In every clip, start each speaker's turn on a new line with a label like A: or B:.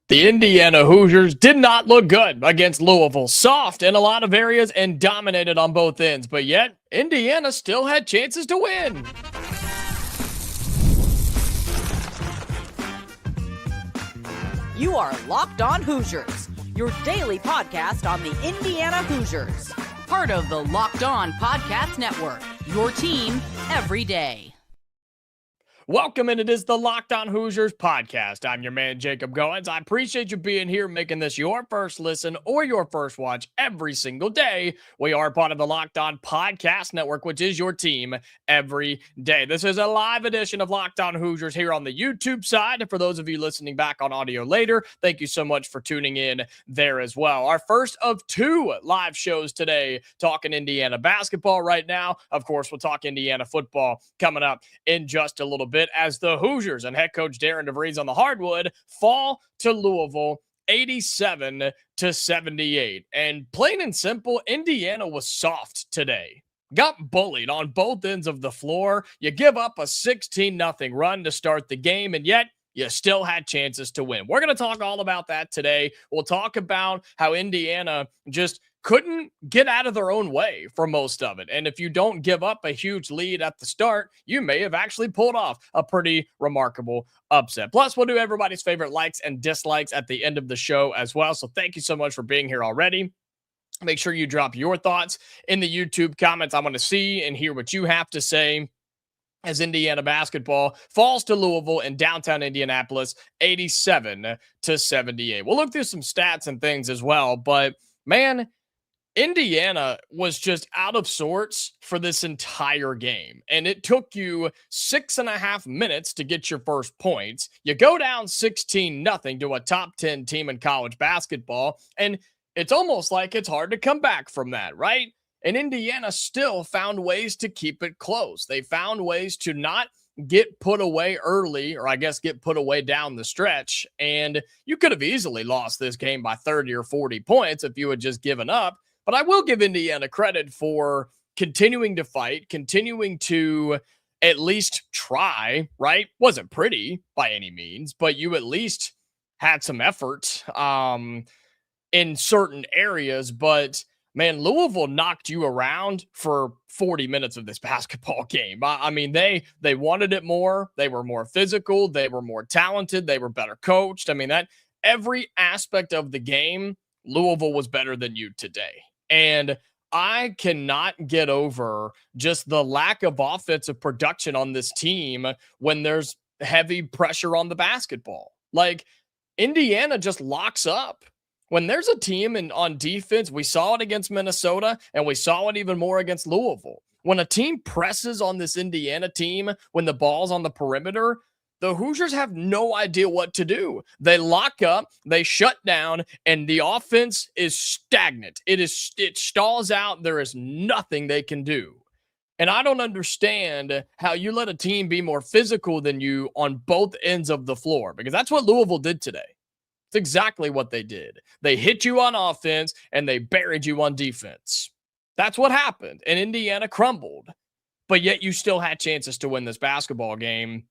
A: The Indiana Hoosiers did not look good against Louisville. Soft in a lot of areas and dominated on both ends, but yet Indiana still had chances to win.
B: You are Locked On Hoosiers, your daily podcast on the Indiana Hoosiers. Part of the Locked On Podcast Network, your team every day.
A: Welcome, and it is the Locked On Hoosiers podcast. I'm your man, Jacob Goins. I appreciate you being here, making this your first listen or your first watch every single day. We are part of the Locked On Podcast Network, which is your team every day. This is a live edition of Locked On Hoosiers here on the YouTube side. And for those of you listening back on audio later, thank you so much for tuning in there as well. Our first of two live shows today, talking Indiana basketball right now. Of course, we'll talk Indiana football coming up in just a little bit, as the Hoosiers and head coach Darren DeVries on the hardwood fall to Louisville 87-78. And plain and simple, Indiana was soft today. Got bullied on both ends of the floor. You give up a 16-0 run to start the game, and yet you still had chances to win. We're going to talk all about that today. We'll talk about how Indiana just couldn't get out of their own way for most of it. And if you don't give up a huge lead at the start, you may have actually pulled off a pretty remarkable upset. Plus, we'll do everybody's favorite likes and dislikes at the end of the show as well. So thank you so much for being here already. Make sure you drop your thoughts in the YouTube comments. I want to see and hear what you have to say as Indiana basketball falls to Louisville in downtown Indianapolis 87-78. We'll look through some stats and things as well, but man, Indiana was just out of sorts for this entire game, and it took you 6.5 minutes to get your first points. You go down 16-0 to a top 10 team in college basketball, and it's almost like it's hard to come back from that, right? And Indiana still found ways to keep it close. They found ways to not get put away early, or I guess get put away down the stretch, and you could have easily lost this game by 30 or 40 points if you had just given up. But I will give Indiana credit for continuing to fight, continuing to at least try, right? Wasn't pretty by any means, but you at least had some effort in certain areas. But man, Louisville knocked you around for 40 minutes of this basketball game. I mean, they wanted it more. They were more physical. They were more talented. They were better coached. I mean, that every aspect of the game, Louisville was better than you today. And I cannot get over just the lack of offensive production on this team when there's heavy pressure on the basketball. Like, Indiana just locks up. When there's a team on defense, we saw it against Minnesota, and we saw it even more against Louisville. When a team presses on this Indiana team, when the ball's on the perimeter, the Hoosiers have no idea what to do. They lock up, they shut down, and the offense is stagnant. It stalls out. There is nothing they can do. And I don't understand how you let a team be more physical than you on both ends of the floor, because that's what Louisville did today. It's exactly what they did. They hit you on offense, and they buried you on defense. That's what happened, and Indiana crumbled. But yet you still had chances to win this basketball game.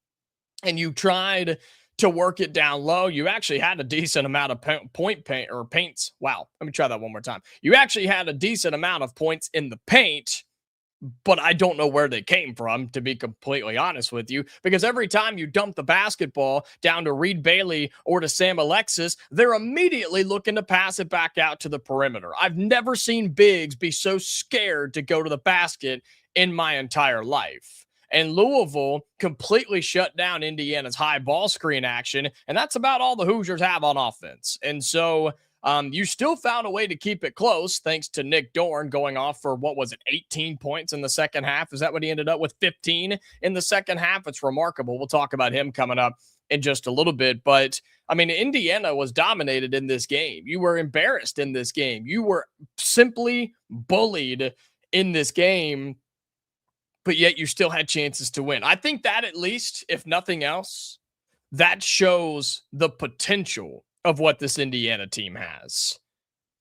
A: And you tried to work it down low. You actually had a decent amount of paints. Wow. Let me try that one more time. You actually had a decent amount of points in the paint, but I don't know where they came from, to be completely honest with you, because every time you dump the basketball down to Reed Bailey or to Sam Alexis, they're immediately looking to pass it back out to the perimeter. I've never seen bigs be so scared to go to the basket in my entire life. And Louisville completely shut down Indiana's high ball screen action, and that's about all the Hoosiers have on offense. And so you still found a way to keep it close, thanks to Nick Dorn going off for, 18 points in the second half? Is that what he ended up with, 15 in the second half? It's remarkable. We'll talk about him coming up in just a little bit. But, I mean, Indiana was dominated in this game. You were embarrassed in this game. You were simply bullied in this game, but yet you still had chances to win. I think that, at least, if nothing else, that shows the potential of what this Indiana team has.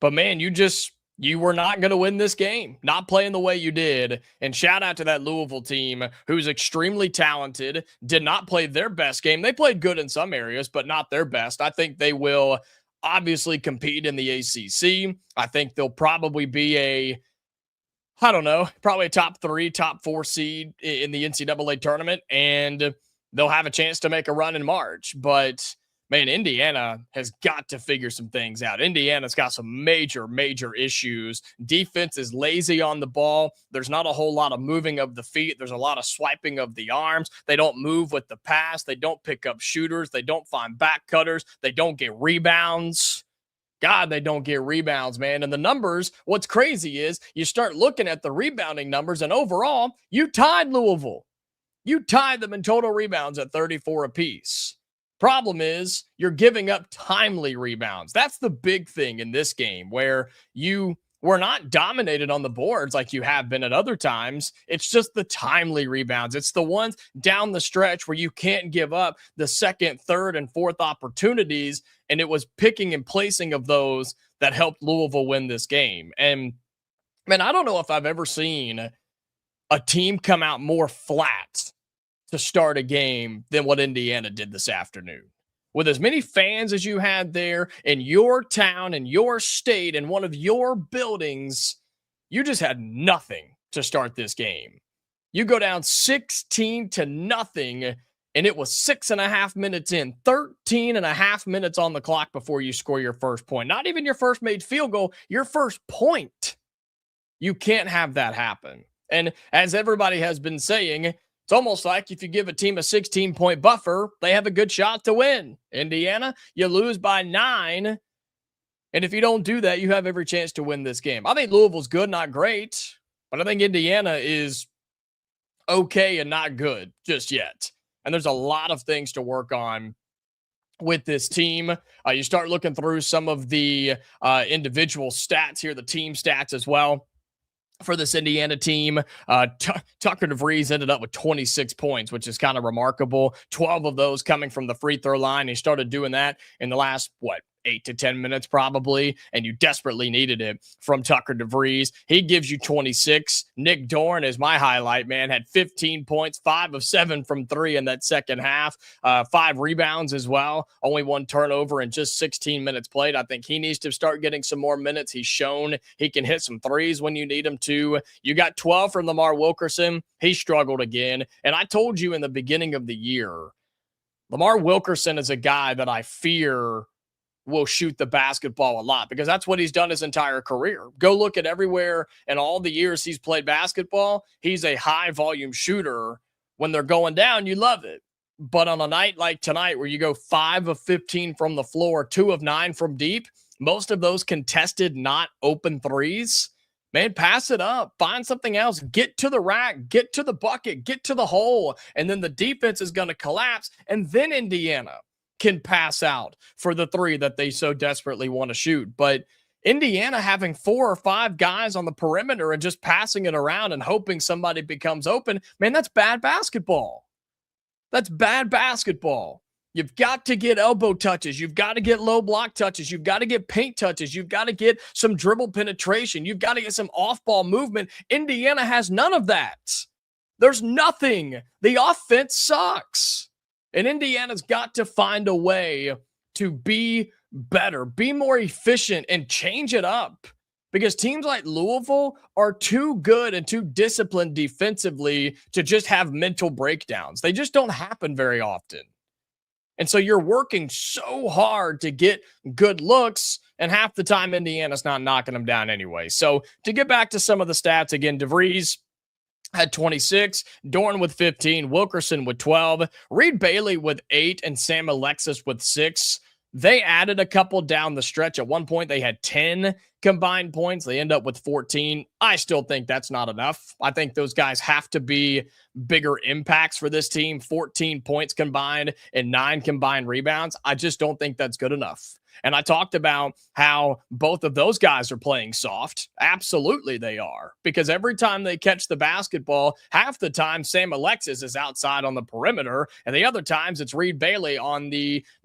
A: But man, you just You were not going to win this game, not playing the way you did. And shout out to that Louisville team who's extremely talented, did not play their best game. They played good in some areas, but not their best. I think they will obviously compete in the ACC. I think they'll probably be probably a top 3, top 4 seed in the NCAA tournament, and they'll have a chance to make a run in March. But man, Indiana has got to figure some things out. Indiana's got some major, major issues. Defense is lazy on the ball. There's not a whole lot of moving of the feet. There's a lot of swiping of the arms. They don't move with the pass. They don't pick up shooters. They don't find back cutters. They don't get rebounds. God, they don't get rebounds, man. And the numbers, what's crazy is you start looking at the rebounding numbers, and overall, you tied Louisville. You tied them in total rebounds at 34 apiece. Problem is, you're giving up timely rebounds. That's the big thing in this game, where you were not dominated on the boards like you have been at other times. It's just the timely rebounds. It's the ones down the stretch where you can't give up the second, third, and fourth opportunities. And it was picking and placing of those that helped Louisville win this game. And man, I don't know if I've ever seen a team come out more flat to start a game than what Indiana did this afternoon. With as many fans as you had there in your town, in your state, in one of your buildings, you just had nothing to start this game. You go down 16-0, and it was 6.5 minutes in, 13.5 minutes on the clock before you score your first point. Not even your first made field goal, your first point. You can't have that happen. And as everybody has been saying, it's almost like if you give a team a 16-point buffer, they have a good shot to win. Indiana, you lose by 9. And if you don't do that, you have every chance to win this game. I think Louisville's good, not great. But I think Indiana is okay and not good just yet. And there's a lot of things to work on with this team. You start looking through some of the individual stats here, the team stats as well. For this Indiana team, Tucker DeVries ended up with 26 points, which is kind of remarkable. 12 of those coming from the free throw line. He started doing that in the last, 8 to 10 minutes probably, and you desperately needed it from Tucker DeVries. He gives you 26. Nick Dorn is my highlight, man, had 15 points, 5 of 7 from 3 in that second half, 5 rebounds as well, only 1 turnover in just 16 minutes played. I think he needs to start getting some more minutes. He's shown he can hit some threes when you need him to. You got 12 from Lamar Wilkerson. He struggled again, and I told you in the beginning of the year, Lamar Wilkerson is a guy that I fear will shoot the basketball a lot, because that's what he's done his entire career. Go look at everywhere and all the years he's played basketball. He's a high volume shooter. When they're going down, you love it. But on a night like tonight, where you go 5 of 15 from the floor, 2 of 9 from deep, most of those contested, not open threes, man, pass it up, find something else, get to the rack, get to the bucket, get to the hole. And then the defense is going to collapse. And then Indiana can pass out for the 3 that they so desperately want to shoot. But Indiana having 4 or 5 guys on the perimeter and just passing it around and hoping somebody becomes open, man, that's bad basketball. That's bad basketball. You've got to get elbow touches. You've got to get low block touches. You've got to get paint touches. You've got to get some dribble penetration. You've got to get some off-ball movement. Indiana has none of that. There's nothing. The offense sucks. And Indiana's got to find a way to be better, be more efficient, and change it up. Because teams like Louisville are too good and too disciplined defensively to just have mental breakdowns. They just don't happen very often. And so you're working so hard to get good looks, and half the time Indiana's not knocking them down anyway. So to get back to some of the stats, again, DeVries had 26, Dorn with 15, Wilkerson with 12, Reed Bailey with 8, and Sam Alexis with 6. They added a couple down the stretch. At one point, they had 10 combined points. They end up with 14. I still think that's not enough. I think those guys have to be bigger impacts for this team. 14 points combined and 9 combined rebounds. I just don't think that's good enough. And I talked about how both of those guys are playing soft. Absolutely they are. Because every time they catch the basketball, half the time Sam Alexis is outside on the perimeter. And the other times it's Reed Bailey on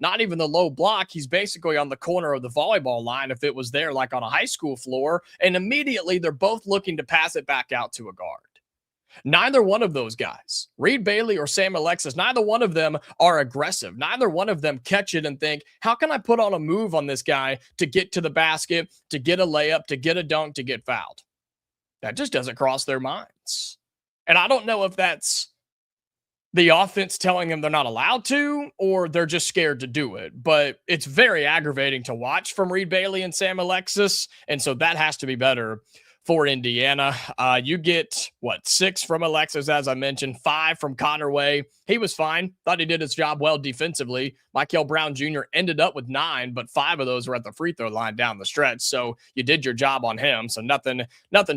A: not even the low block. He's basically on the corner of the volleyball line if it was there like on a high school floor. And immediately they're both looking to pass it back out to a guard. Neither one of those guys, Reed Bailey or Sam Alexis, neither one of them are aggressive. Neither one of them catch it and think, how can I put on a move on this guy to get to the basket, to get a layup, to get a dunk, to get fouled? That just doesn't cross their minds. And I don't know if that's the offense telling them they're not allowed to, or they're just scared to do it. But it's very aggravating to watch from Reed Bailey and Sam Alexis. And so that has to be better for Indiana. You get, 6 from Alexis, as I mentioned, 5 from Connerway. He was fine. Thought he did his job well defensively. Michael Brown Jr. ended up with 9, but 5 of those were at the free throw line down the stretch. So you did your job on him. So nothing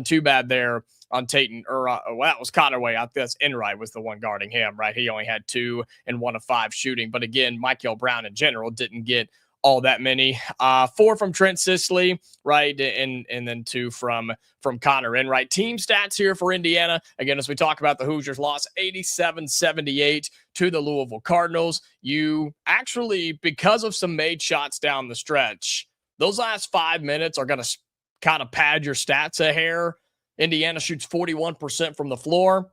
A: too bad there on Tatum, that was Connerway. I guess Enright was the one guarding him, right? He only had 2 and 1 of 5 shooting. But again, Michael Brown in general didn't get all that many. 4 from Trent Sisley, right? And then 2 from Connor Enright. Team stats here for Indiana. Again, as we talk about, the Hoosiers lost 87-78 to the Louisville Cardinals. You actually, because of some made shots down the stretch, those last 5 minutes are going to kind of pad your stats a hair. Indiana shoots 41% from the floor,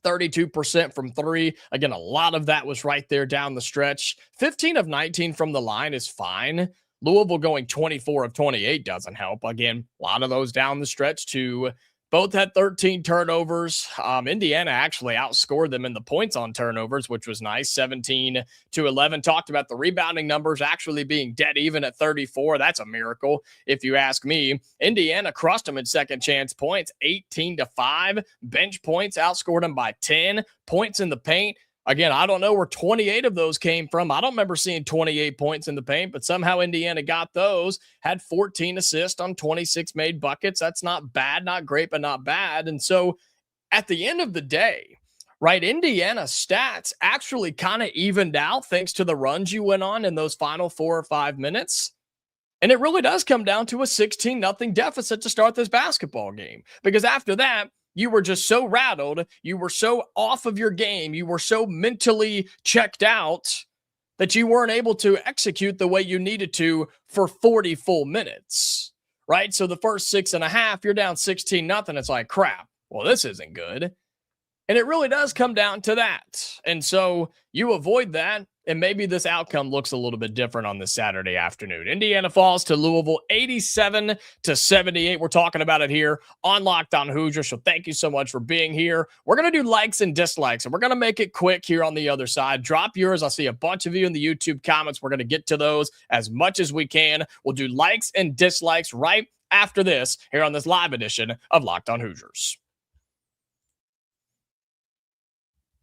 A: 32% from 3. Again, a lot of that was right there down the stretch. 15 of 19 from the line is fine. Louisville going 24 of 28 doesn't help. Again, a lot of those down the stretch too. Both had 13 turnovers. Indiana actually outscored them in the points on turnovers, which was nice, 17-11. Talked about the rebounding numbers actually being dead even at 34. That's a miracle, if you ask me. Indiana crushed them in second chance points, 18-5. Bench points outscored them by 10. Points in the paint. Again, I don't know where 28 of those came from. I don't remember seeing 28 points in the paint, but somehow Indiana got those, had 14 assists on 26 made buckets. That's not bad, not great, but not bad. And so at the end of the day, right, Indiana's stats actually kind of evened out thanks to the runs you went on in those final 4 or 5 minutes. And it really does come down to a 16-0 deficit to start this basketball game. Because after that, you were just so rattled, you were so off of your game, you were so mentally checked out that you weren't able to execute the way you needed to for 40 full minutes, right? So the first 6.5, you're down 16-0. It's like, crap, well, this isn't good. And it really does come down to that. And so you avoid that, and maybe this outcome looks a little bit different on this Saturday afternoon. Indiana falls to Louisville 87-78. We're talking about it here on Locked On Hoosiers. So thank you so much for being here. We're going to do likes and dislikes, and we're going to make it quick here on the other side. Drop yours. I see a bunch of you in the YouTube comments. We're going to get to those as much as we can. We'll do likes and dislikes right after this here on this live edition of Locked On Hoosiers.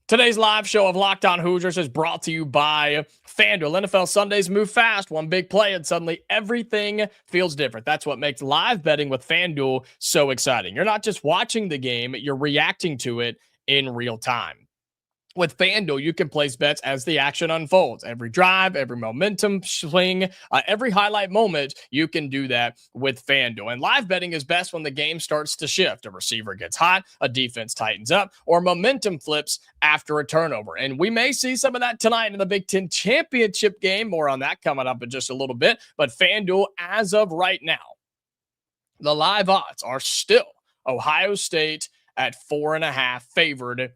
A: Today's live show of Locked On Hoosiers is brought to you by FanDuel. NFL Sundays move fast. One big play and suddenly everything feels different. That's what makes live betting with FanDuel so exciting. You're not just watching the game, you're reacting to it in real time. With FanDuel, you can place bets as the action unfolds. Every drive, every momentum swing, every highlight moment, you can do that with FanDuel. And live betting is best when the game starts to shift. A receiver gets hot, a defense tightens up, or momentum flips after a turnover. And we may see some of that tonight in the Big Ten Championship game. More on that coming up in just a little bit. But FanDuel, as of right now, the live odds are still Ohio State at 4.5 favored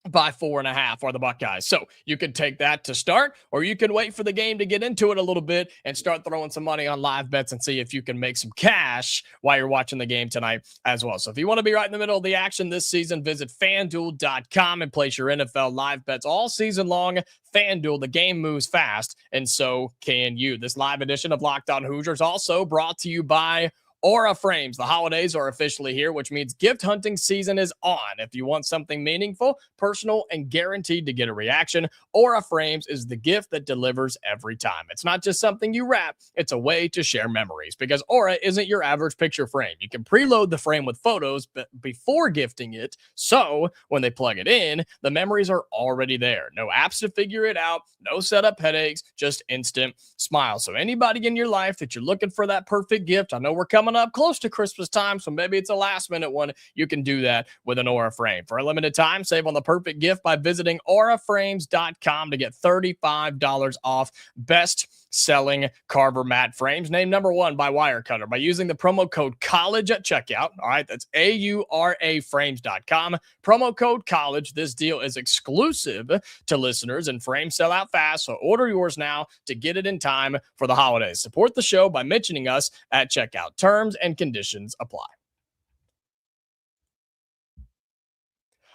A: by 4.5 are the Buckeyes. So you can take that to start, or you can wait for the game to get into it a little bit and start throwing some money on live bets and see if you can make some cash while you're watching the game tonight as well. So if you want to be right in the middle of the action this season, visit FanDuel.com and place your NFL live bets all season long. FanDuel, the game moves fast, and so can you. This live edition of Locked On Hoosiers also brought to you by Aura Frames. The holidays are officially here, which means gift hunting season is on. If you want something meaningful, personal, and guaranteed to get a reaction, Aura Frames is the gift that delivers every time. It's not just something you wrap, it's a way to share memories, because Aura isn't your average picture frame. You can preload the frame with photos before gifting it, so when they plug it in, the memories are already there. No apps to figure it out, no setup headaches, just instant smiles. So anybody in your life that you're looking for that perfect gift, I know we're coming up close to Christmas time, so maybe it's a last minute one. You can do that with an Aura frame. For a limited time, save on the perfect gift by visiting auraframes.com to get $35 off best selling carver mat frames, named #1 by Wirecutter by using the promo code college at checkout. All right, that's auraframes.com, promo code college. This deal is exclusive to listeners, and frames sell out fast, so order yours now to get it in time for the holidays. Support the show by mentioning us at checkout. Terms and conditions apply.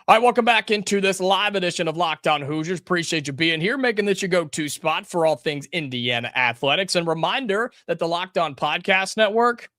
A: All right, welcome back into this live edition of Locked On Hoosiers. Appreciate you being here, making this your go-to spot for all things Indiana athletics. And reminder that the Locked On Podcast Network,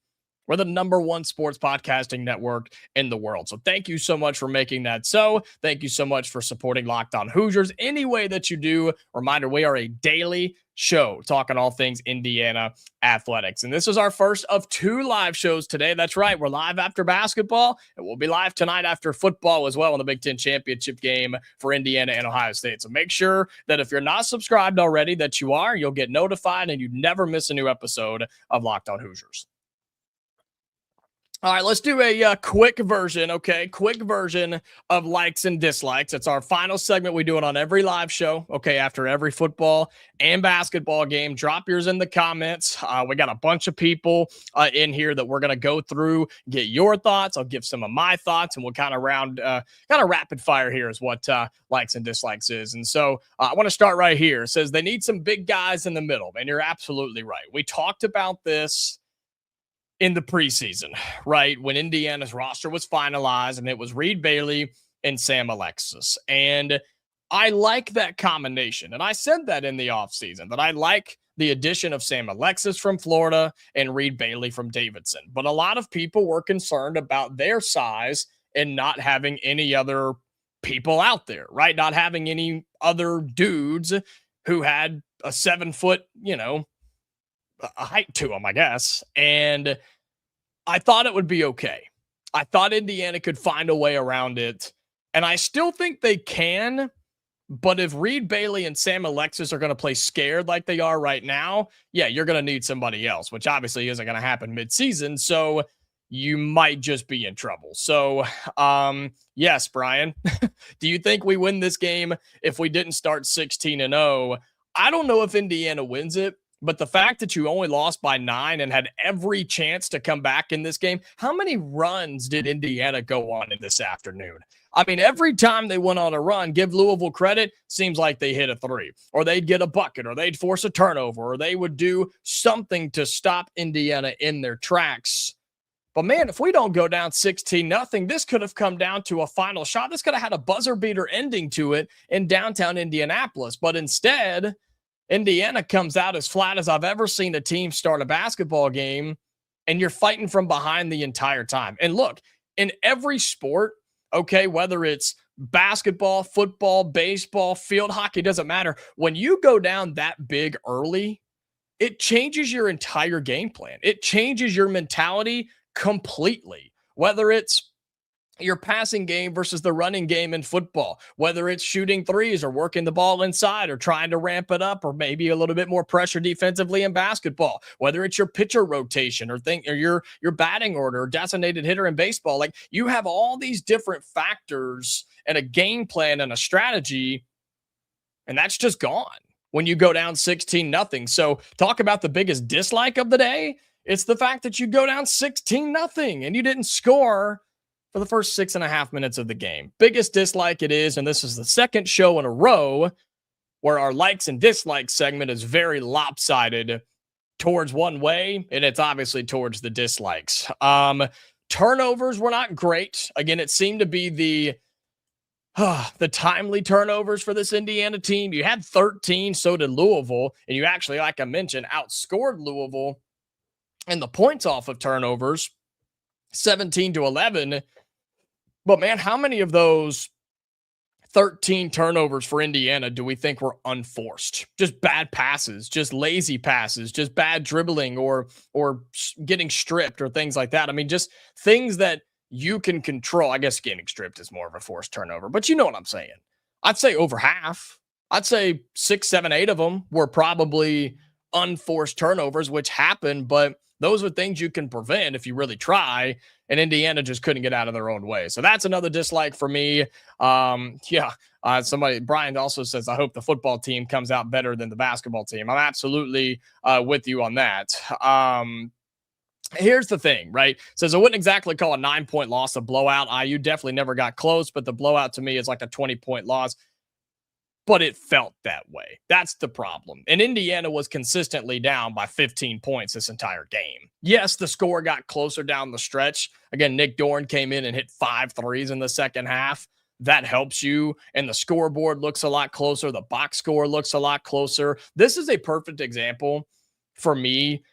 A: we're the #1 sports podcasting network in the world. So thank you so much for making that so. Thank you so much for supporting Locked On Hoosiers. Any way that you do, reminder, we are a daily show talking all things Indiana athletics. And this is our first of 2 live shows today. That's right. We're live after basketball, and we'll be live tonight after football as well in the Big Ten championship game for Indiana and Ohio State. So make sure that if you're not subscribed already, that you are. You'll get notified and you never miss a new episode of Locked On Hoosiers. All right, let's do a quick version, okay? Quick version of likes and dislikes. It's our final segment. We do it on every live show, okay, after every football and basketball game. Drop yours in the comments. We got a bunch of people in here that we're going to go through, get your thoughts. I'll give some of my thoughts, and we'll kind of rapid fire here is what likes and dislikes is. And so I want to start right here. It says they need some big guys in the middle, and you're absolutely right. We talked about this in the preseason, right? When Indiana's roster was finalized, and it was Reed Bailey and Sam Alexis. And I like that combination. And I said that in the offseason, that I like the addition of Sam Alexis from Florida and Reed Bailey from Davidson. But a lot of people were concerned about their size and not having any other people out there, right? Not having any other dudes who had a 7-foot, a height to them, I guess. And I thought it would be okay. I thought Indiana could find a way around it. And I still think they can. But if Reed Bailey and Sam Alexis are going to play scared like they are right now, yeah, you're going to need somebody else, which obviously isn't going to happen midseason. So you might just be in trouble. So, yes, Brian, do you think we win this game if we didn't start 16-0? I don't know if Indiana wins it. But the fact that you only lost by 9 and had every chance to come back in this game, how many runs did Indiana go on in this afternoon? I mean, every time they went on a run, give Louisville credit, seems like they hit a 3, or they'd get a bucket, or they'd force a turnover, or they would do something to stop Indiana in their tracks. But man, if we don't go down 16-0, this could have come down to a final shot. This could have had a buzzer beater ending to it in downtown Indianapolis. But instead, Indiana comes out as flat as I've ever seen a team start a basketball game, and you're fighting from behind the entire time. And look, in every sport, okay, whether it's basketball, football, baseball, field hockey, doesn't matter. When you go down that big early, it changes your entire game plan. It changes your mentality completely, whether it's your passing game versus the running game in football, whether it's shooting threes or working the ball inside or trying to ramp it up, or maybe a little bit more pressure defensively in basketball, whether it's your pitcher rotation or your batting order or designated hitter in baseball. Like, you have all these different factors and a game plan and a strategy, and that's just gone when you go down 16-0. So talk about the biggest dislike of the day. It's the fact that you go down 16-0 and you didn't score for the first 6.5 minutes of the game. Biggest dislike it is, and this is the second show in a row where our likes and dislikes segment is very lopsided towards one way, and it's obviously towards the dislikes. Turnovers were not great. Again, it seemed to be the timely turnovers for this Indiana team. You had 13, so did Louisville, and you actually, like I mentioned, outscored Louisville And the points off of turnovers, 17-11. But man, how many of those 13 turnovers for Indiana do we think were unforced? Just bad passes, just lazy passes, just bad dribbling or getting stripped or things like that. I mean, just things that you can control. I guess getting stripped is more of a forced turnover, but you know what I'm saying. I'd say over half. I'd say 6, 7, 8 of them were probably unforced turnovers, which happened, but those are things you can prevent if you really try. And Indiana just couldn't get out of their own way. So that's another dislike for me. Brian also says, I hope the football team comes out better than the basketball team. I'm absolutely with you on that. Here's the thing, right? Says I wouldn't exactly call a 9-point loss a blowout. IU definitely never got close, but the blowout to me is like a 20-point loss. But it felt that way. That's the problem. And Indiana was consistently down by 15 points this entire game. Yes, the score got closer down the stretch. Again, Nick Dorn came in and hit 5 threes in the second half. That helps you. And the scoreboard looks a lot closer. The box score looks a lot closer. This is a perfect example for me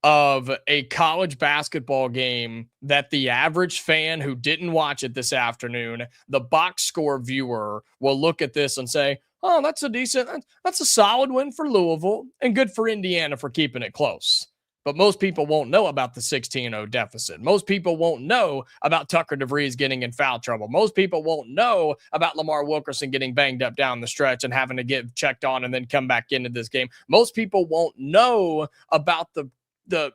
A: of a college basketball game that the average fan who didn't watch it this afternoon, the box score viewer, will look at this and say, oh, that's a solid win for Louisville and good for Indiana for keeping it close. But most people won't know about the 16-0 deficit. Most people won't know about Tucker DeVries getting in foul trouble. Most people won't know about Lamar Wilkerson getting banged up down the stretch and having to get checked on and then come back into this game. Most people won't know about the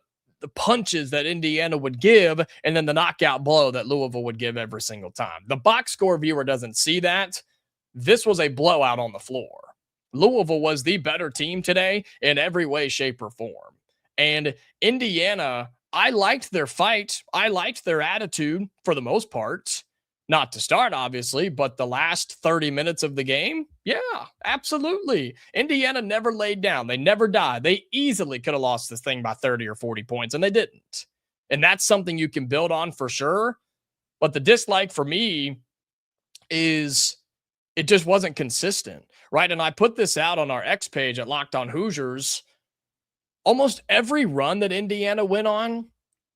A: punches that Indiana would give and then the knockout blow that Louisville would give every single time. The box score viewer doesn't see that. This was a blowout on the floor. Louisville was the better team today in every way, shape, or form. And Indiana, I liked their fight. I liked their attitude for the most part. Not to start, obviously, but the last 30 minutes of the game, yeah, absolutely. Indiana never laid down. They never died. They easily could have lost this thing by 30 or 40 points, and they didn't. And that's something you can build on for sure. But the dislike for me is it just wasn't consistent, right? And I put this out on our X page at Locked On Hoosiers. Almost every run that Indiana went on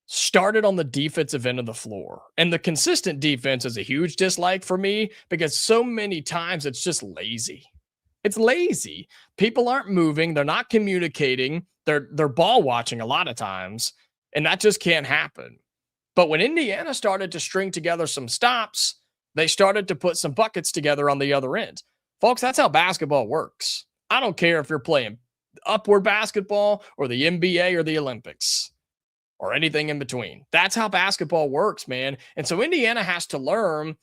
A: started on the defensive end of the floor. And the consistent defense is a huge dislike for me because so many times it's just lazy. It's lazy. People aren't moving. They're not communicating. They're ball watching a lot of times, and that just can't happen. But when Indiana started to string together some stops, they started to put some buckets together on the other end. Folks, that's how basketball works. I don't care if you're playing upward basketball or the NBA or the Olympics or anything in between. That's how basketball works, man. And so Indiana has to learn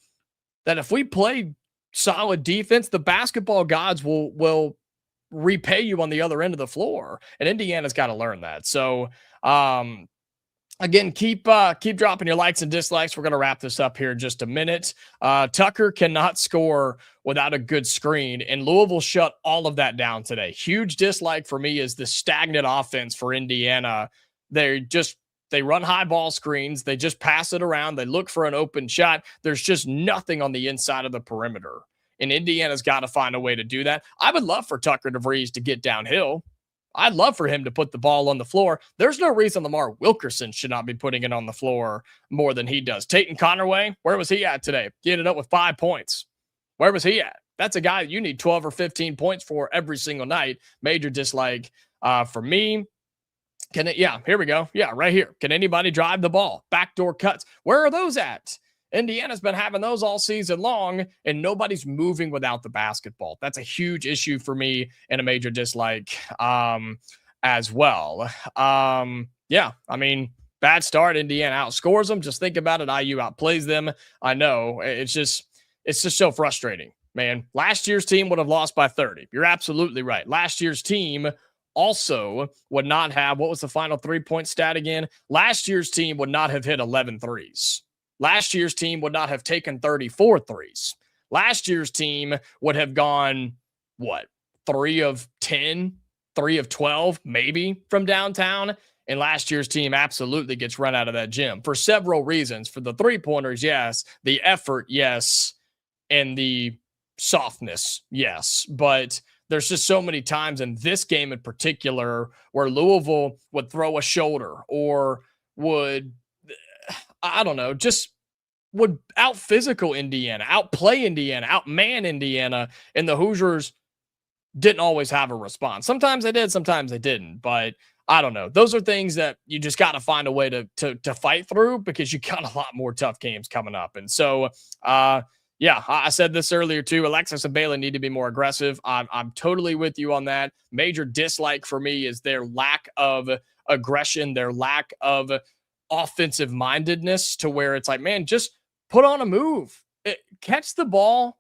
A: that if we play solid defense, the basketball gods will repay you on the other end of the floor. And Indiana's got to learn that. So, again, keep dropping your likes and dislikes. We're going to wrap this up here in just a minute. Tucker cannot score without a good screen, and Louisville shut all of that down today. Huge dislike for me is the stagnant offense for Indiana. They run high ball screens. They just pass it around. They look for an open shot. There's just nothing on the inside of the perimeter, and Indiana's got to find a way to do that. I would love for Tucker DeVries to get downhill. I'd love for him to put the ball on the floor. There's no reason Lamar Wilkerson should not be putting it on the floor more than he does. Tate Connerway, where was he at today? He ended up with 5 points. Where was he at? That's a guy you need 12 or 15 points for every single night. Major dislike for me. Here we go. Yeah, right here. Can anybody drive the ball? Backdoor cuts. Where are those at? Indiana's been having those all season long, and nobody's moving without the basketball. That's a huge issue for me and a major dislike as well. Bad start. Indiana outscores them. Just think about it. IU outplays them. I know. It's just so frustrating, man. Last year's team would have lost by 30. You're absolutely right. Last year's team also would not have, what was the final 3-point stat again? Last year's team would not have hit 11 threes. Last year's team would not have taken 34 threes. Last year's team would have gone, 3 of 10, 3 of 12, maybe from downtown. And last year's team absolutely gets run out of that gym for several reasons. For the three-pointers, yes. The effort, yes. And the softness, yes. But there's just so many times in this game in particular where Louisville would throw a shoulder or would, I don't know, just would out physical Indiana, outplay Indiana, outman Indiana, and the Hoosiers didn't always have a response. Sometimes they did, sometimes they didn't. But I don't know. Those are things that you just got to find a way to fight through, because you got a lot more tough games coming up. And so, yeah, I said this earlier too. Alexis and Bailey need to be more aggressive. I'm totally with you on that. Major dislike for me is their lack of aggression, their lack of offensive mindedness, to where it's like, man, just put on a move. Catch the ball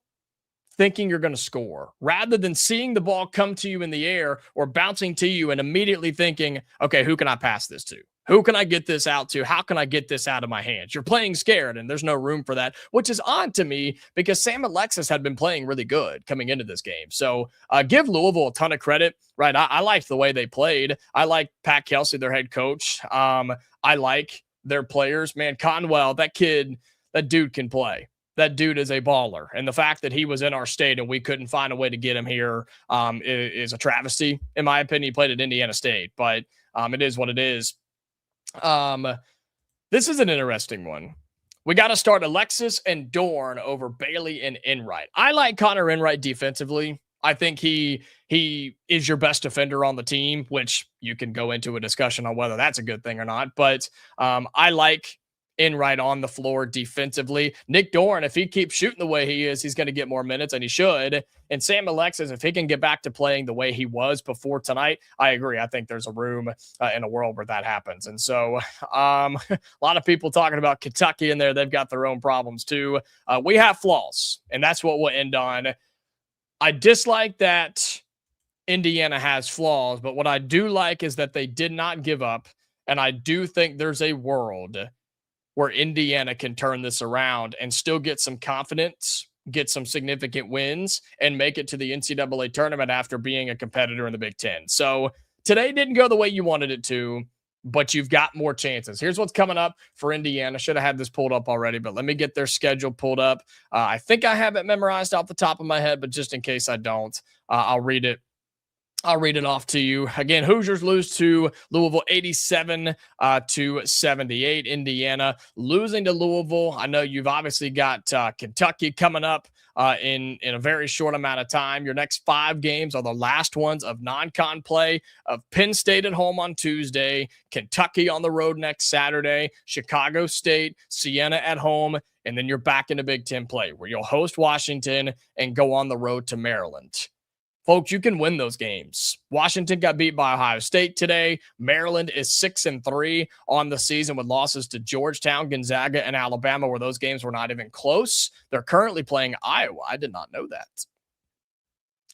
A: thinking you're going to score, rather than seeing the ball come to you in the air or bouncing to you and immediately thinking, okay, who can I pass this to? Who can I get this out to? How can I get this out of my hands? You're playing scared, and there's no room for that, which is odd to me because Sam Alexis had been playing really good coming into this game. So give Louisville a ton of credit, right? I liked the way they played. I like Pat Kelsey, their head coach. I like their players. Man, Conwell, that kid, that dude can play. That dude is a baller. And the fact that he was in our state and we couldn't find a way to get him here is a travesty, in my opinion. He played at Indiana State, but it is what it is. This is an interesting one. We got to start Alexis and Dorn over Bailey and Enright. I like Connor Enright defensively. I think he is your best defender on the team, which you can go into a discussion on whether that's a good thing or not. But I like Enright on the floor defensively. Nick Dorn, if he keeps shooting the way he is, he's going to get more minutes, and he should. And Sam Alexis, if he can get back to playing the way he was before tonight, I agree. I think there's a room in a world where that happens. And so a lot of people talking about Kentucky in there. They've got their own problems too. We have flaws, and that's what we'll end on. I dislike that Indiana has flaws, but what I do like is that they did not give up. And I do think there's a world where Indiana can turn this around and still get some confidence, get some significant wins, and make it to the NCAA tournament after being a competitor in the Big Ten. So today didn't go the way you wanted it to, but you've got more chances. Here's what's coming up for Indiana. Should have had this pulled up already, but let me get their schedule pulled up. I think I have it memorized off the top of my head, but just in case I don't, I'll read it. I'll read it off to you. Again, Hoosiers lose to Louisville 87-78. Indiana losing to Louisville. I know you've obviously got Kentucky coming up in a very short amount of time. Your next 5 games are the last ones of non-con play, of Penn State at home on Tuesday, Kentucky on the road next Saturday, Chicago State, Siena at home, and then you're back into Big Ten play where you'll host Washington and go on the road to Maryland. Folks, you can win those games. Washington got beat by Ohio State today. Maryland is 6-3 on the season with losses to Georgetown, Gonzaga, and Alabama, where those games were not even close. They're currently playing Iowa. I did not know that.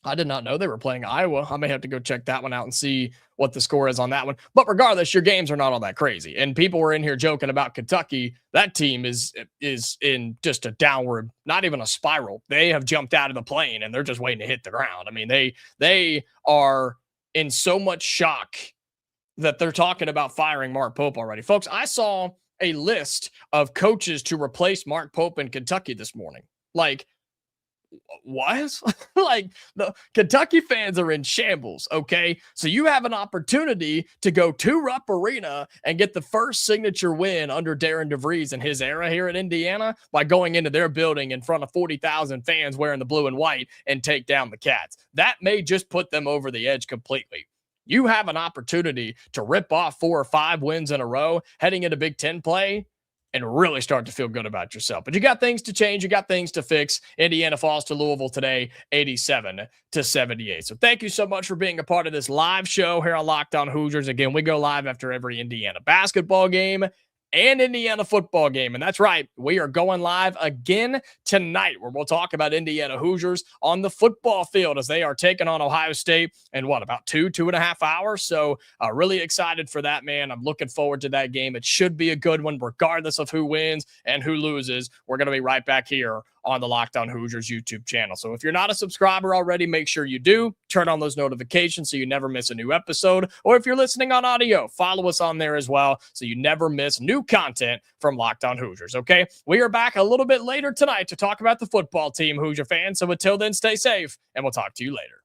A: I did not know they were playing Iowa. I may have to go check that one out and see what the score is on that one. But regardless, your games are not all that crazy. And people were in here joking about Kentucky. That team is in just a downward, not even a spiral. They have jumped out of the plane and they're just waiting to hit the ground. I mean, they are in so much shock that they're talking about firing Mark Pope already. Folks, I saw a list of coaches to replace Mark Pope in Kentucky this morning. Like, what? Like, the Kentucky fans are in shambles, okay? So you have an opportunity to go to Rupp Arena and get the first signature win under Darren DeVries in his era here at Indiana by going into their building in front of 40,000 fans wearing the blue and white and take down the Cats. That may just put them over the edge completely. You have an opportunity to rip off 4 or 5 wins in a row heading into Big Ten play and really start to feel good about yourself. But you got things to change. You got things to fix. Indiana falls to Louisville today, 87-78. So thank you so much for being a part of this live show here on Locked On Hoosiers. Again, we go live after every Indiana basketball game and Indiana football game. And that's right, we are going live again tonight where we'll talk about Indiana Hoosiers on the football field as they are taking on Ohio State in about 2.5 hours. So really excited for that, man. I'm looking forward to that game. It should be a good one regardless of who wins and who loses. We're going to be right back here on the Locked On Hoosiers YouTube channel. So if you're not a subscriber already, make sure you do. Turn on those notifications so you never miss a new episode. Or if you're listening on audio, follow us on there as well so you never miss new content from Locked On Hoosiers, okay? We are back a little bit later tonight to talk about the football team, Hoosier fans. So until then, stay safe, and we'll talk to you later.